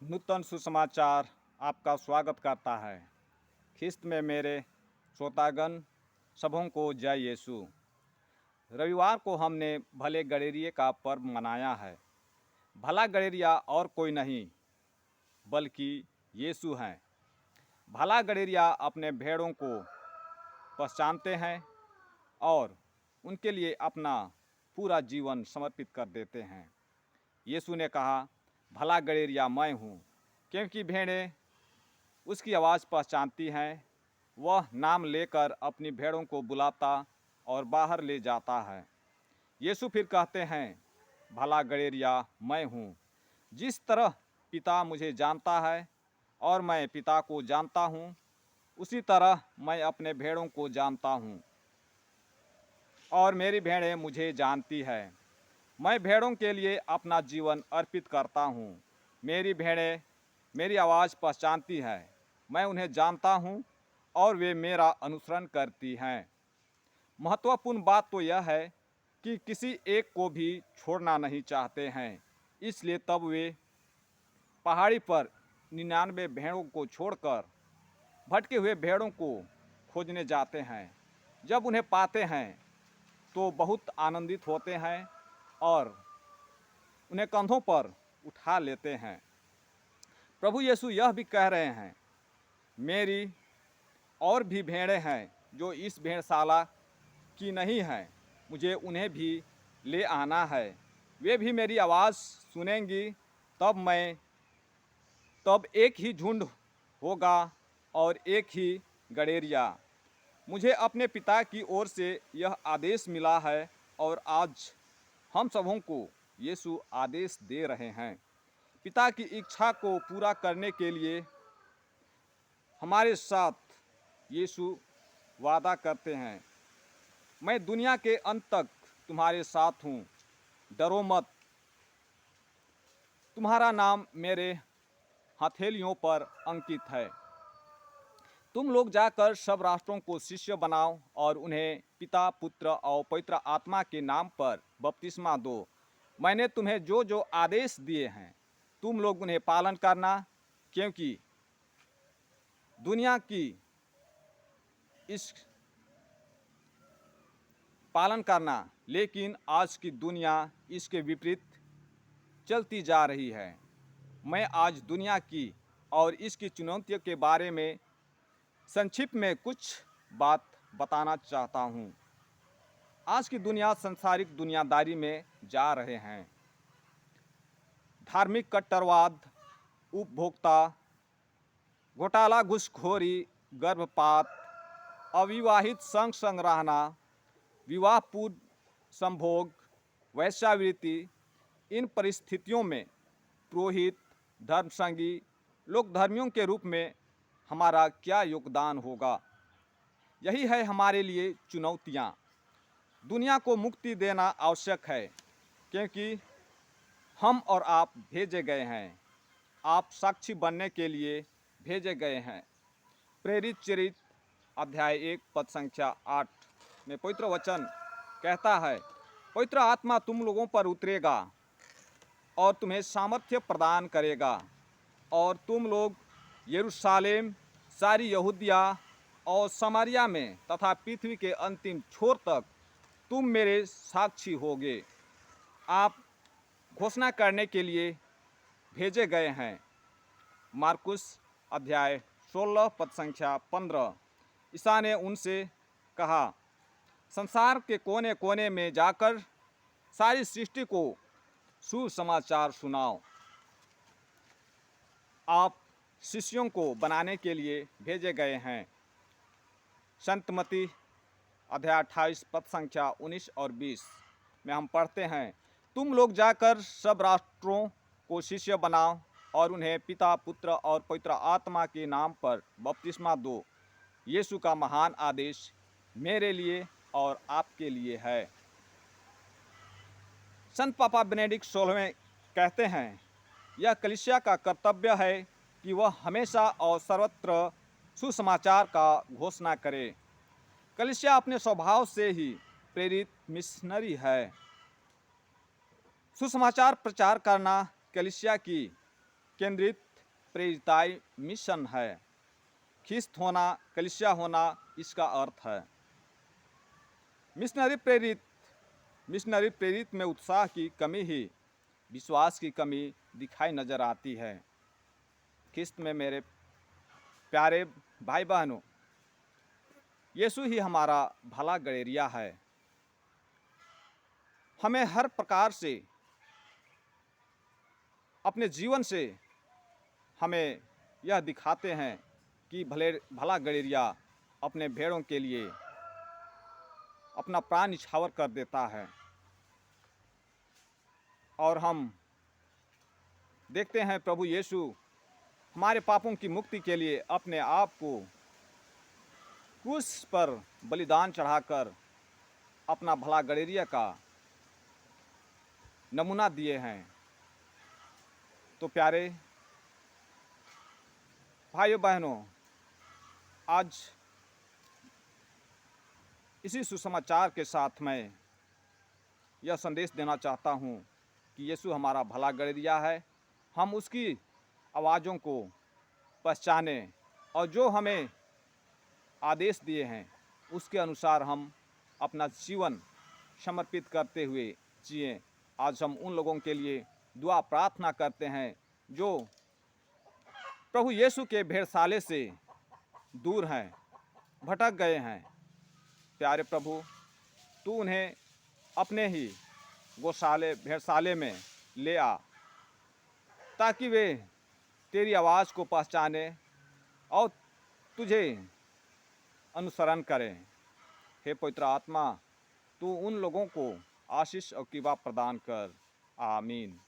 नूतन सुसमाचार आपका स्वागत करता है। ख्रिस्त में मेरे श्रोतागण सबों को जय यीशु। रविवार को हमने भले गडेरिये का पर्व मनाया है। भला गडेरिया और कोई नहीं बल्कि यीशु हैं। भला गडेरिया अपने भेड़ों को पहचानते हैं और उनके लिए अपना पूरा जीवन समर्पित कर देते हैं। यीशु ने कहा, भला गडेरिया मैं हूँ, क्योंकि भेड़ें उसकी आवाज़ पहचानती हैं। वह नाम लेकर अपनी भेड़ों को बुलाता और बाहर ले जाता है। यीशु फिर कहते हैं, भला गडेरिया मैं हूँ। जिस तरह पिता मुझे जानता है और मैं पिता को जानता हूँ, उसी तरह मैं अपने भेड़ों को जानता हूँ और मेरी भेड़ें मुझे जानती है। मैं भेड़ों के लिए अपना जीवन अर्पित करता हूँ। मेरी भेड़ें मेरी आवाज़ पहचानती है। मैं उन्हें जानता हूँ और वे मेरा अनुसरण करती हैं। महत्वपूर्ण बात तो यह है कि किसी एक को भी छोड़ना नहीं चाहते हैं। इसलिए तब वे पहाड़ी पर 99 भेड़ों को छोड़कर भटके हुए भेड़ों को खोजने जाते हैं। जब उन्हें पाते हैं तो बहुत आनंदित होते हैं और उन्हें कंधों पर उठा लेते हैं। प्रभु यीशु यह भी कह रहे हैं, मेरी और भी भेड़ें हैं जो इस भेड़शाला की नहीं हैं। मुझे उन्हें भी ले आना है। वे भी मेरी आवाज़ सुनेंगी। तब एक ही झुंड होगा और एक ही गडेरिया। मुझे अपने पिता की ओर से यह आदेश मिला है और आज हम सबों को यीशु आदेश दे रहे हैं। पिता की इच्छा को पूरा करने के लिए हमारे साथ यीशु वादा करते हैं, मैं दुनिया के अंत तक तुम्हारे साथ हूँ, डरो मत। तुम्हारा नाम मेरे हथेलियों पर अंकित है। तुम लोग जाकर सब राष्ट्रों को शिष्य बनाओ और उन्हें पिता, पुत्र और पवित्र आत्मा के नाम पर बपतिस्मा दो। मैंने तुम्हें जो जो आदेश दिए हैं तुम लोग उन्हें पालन करना, क्योंकि दुनिया की इस पालन करना, लेकिन आज की दुनिया इसके विपरीत चलती जा रही है। मैं आज दुनिया की और इसकी चुनौतियों के बारे में संक्षिप्त में कुछ बात बताना चाहता हूँ। आज की दुनिया सांसारिक दुनियादारी में जा रहे हैं। धार्मिक कट्टरवाद, उपभोक्ता घोटाला, घूसखोरी, गर्भपात, अविवाहित संग रहना, विवाह पूर्व संभोग, वैश्यावृत्ति। इन परिस्थितियों में पुरोहित, धर्मसंगी, लोक धर्मियों के रूप में हमारा क्या योगदान होगा? यही है हमारे लिए चुनौतियाँ। दुनिया को मुक्ति देना आवश्यक है, क्योंकि हम और आप भेजे गए हैं। आप साक्षी बनने के लिए भेजे गए हैं। प्रेरित चरित्र अध्याय 1 पद संख्या 8 में पवित्र वचन कहता है, पवित्र आत्मा तुम लोगों पर उतरेगा और तुम्हें सामर्थ्य प्रदान करेगा और तुम लोग यरूशलेम, सारी यहूदिया और समारिया में तथा पृथ्वी के अंतिम छोर तक तुम मेरे साक्षी होगे। आप घोषणा करने के लिए भेजे गए हैं। मार्कुस अध्याय 16 पद संख्या 15। ईसा ने उनसे कहा, संसार के कोने कोने में जाकर सारी सृष्टि को सुसमाचार सुनाओ। आप शिष्यों को बनाने के लिए भेजे गए हैं। संत मत्ती अध्याय 28 पद संख्या 19 और 20 में हम पढ़ते हैं, तुम लोग जाकर सब राष्ट्रों को शिष्य बनाओ और उन्हें पिता, पुत्र और पवित्र आत्मा के नाम पर बपतिस्मा दो। यीशु का महान आदेश मेरे लिए और आपके लिए है। संत पापा बेनेडिक्ट 16वें कहते हैं, यह कलीसिया का कर्तव्य है कि वह हमेशा और सर्वत्र सुसमाचार का घोषणा करे। कलीसिया अपने स्वभाव से ही प्रेरित मिशनरी है। सुसमाचार प्रचार करना कलीसिया की केंद्रित प्रेरिताई मिशन है। ख्रिस्त होना, कलीसिया होना, इसका अर्थ है। मिशनरी प्रेरित में उत्साह की कमी ही विश्वास की कमी दिखाई नजर आती है। ख्रिस्त में मेरे प्यारे भाई बहनों, यीशु ही हमारा भला गड़ेरिया है। हमें हर प्रकार से अपने जीवन से हमें यह दिखाते हैं कि भला गड़ेरिया अपने भेड़ों के लिए अपना प्राण निछावर कर देता है। और हम देखते हैं प्रभु यीशु हमारे पापों की मुक्ति के लिए अपने आप को क्रूस पर बलिदान चढ़ाकर अपना भला गड़ेरिया का नमूना दिए हैं। तो प्यारे भाइयों बहनों, आज इसी सुसमाचार के साथ मैं यह संदेश देना चाहता हूँ कि यीशु हमारा भला गड़ेरिया है। हम उसकी आवाज़ों को पहचाने और जो हमें आदेश दिए हैं उसके अनुसार हम अपना जीवन समर्पित करते हुए जिएं। आज हम उन लोगों के लिए दुआ प्रार्थना करते हैं जो प्रभु यीशु के भेड़शाले से दूर हैं, भटक गए हैं। प्यारे प्रभु, तू उन्हें अपने ही गौशाले भेड़शाले में ले आ, ताकि वे तेरी आवाज़ को पहचाने और तुझे अनुसरण करें। हे पवित्र आत्मा, तू उन लोगों को आशीष और कृपा प्रदान कर। आमीन।